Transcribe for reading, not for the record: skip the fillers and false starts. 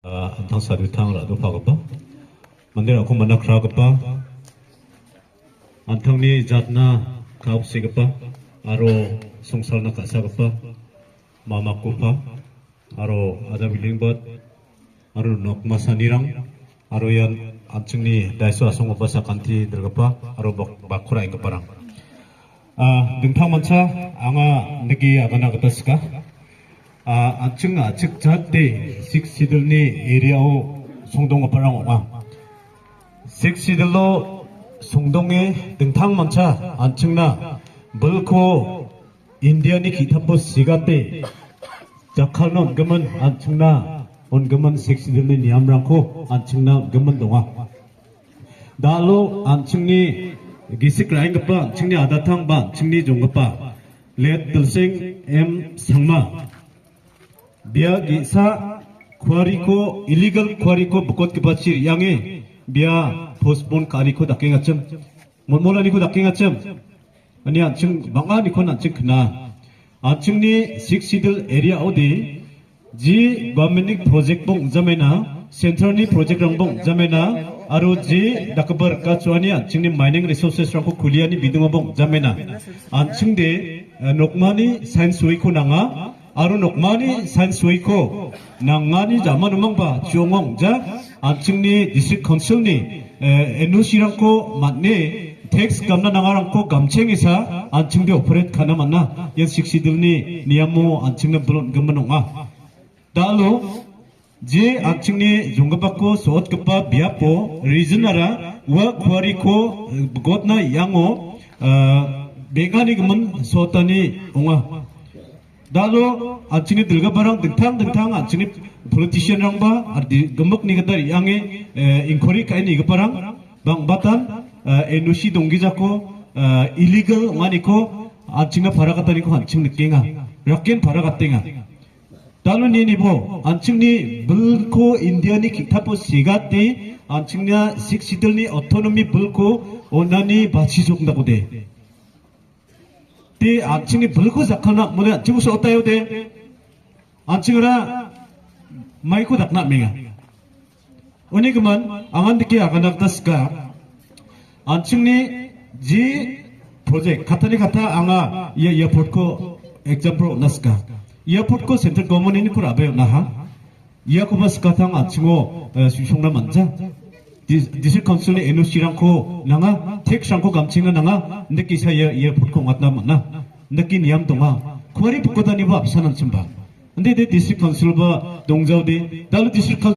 antang sadu tang ra do phagapa mandir aku manak ragapa antang ni jatna kau sigapa aro songsalna kasagapa mama kupa aro ada bilingbat aro nokma sanirang aro yan anchungni daiso asongapa sakanti dergapa aro bakura ingkaparang dengtang mancha anga negi agana gatasika 안층 아측 자대 식시들니 에리아오 송동어 파랑오가 식시들로 송동에 등탕 만차 안층나 벌코 인디언이 기타포 시가때 자칼노 온금은 안층나 온금은 식시들니 니암랑코 안층나 온금은 동아 달로 안층니 기식 라인급바 안층니 아다탕바 안층니 종급바 렛 들생 엠 상마 biya gisa kuari ko illegal kuari ko bukot ke pachir yange biya postpone kari ko daking acem mola ni ko daking acem ani anching banga ni ko anching khna anching ni six sidle area odi ji government project bong jamena central ni project rang bong jamena aro ji dakbar ka chwani anching ni mining resources rang ko khulia ni bidung bong jamena anching de nokmani science week ko nanga aru nokmani science week ko nangani zaman umangba chiongongja anchingni district council ni NOC rangko matne tax gamna nangarangko gamchengisa anchingde operate kana manna yan siksidilni niyamu anchingna bulon gamanonga dalo je anchingni jonggapako sootgapa biapo regionara wa kwariko gotna yango begani gaman sootani onga dalo anchini dilga barang dengtang anchini politician rangba ardi gemuk ni gadar yange inquiry kai ni gaparang bang batan NOC donggi jako illegal maniko anchingna paragatani ko anching nikenga rakken paragatenga dalo ni nibo anchingni bulko india ni kitapo sigati anchingna siksidilni autonomy bulko onani bachi족다고 돼 이 안층이 불고 작하나 뭐냐 지구서 어때요 돼 안층이라 마이코 닥나 맹아 오니 그만 앙한디께 아가나다스까 안층니 지 프로젝트 카타니 카타 앙아 이 에어포트코 example 나스까 에어포트코 센트럴 거머니니 쿠라베 나하 이야코바스 카탕 안층오 수송나 만자 디스 컨sul이 NOC랑코 나가 텍스랑코 감칭나 나가 느끼 사이에 에어포트코 왔나 만나 느끼 니암 동아 쿠아리 붙고 다니고 앞서는 쯤바 근데 디스 컨sul바 동자우디 달로 디스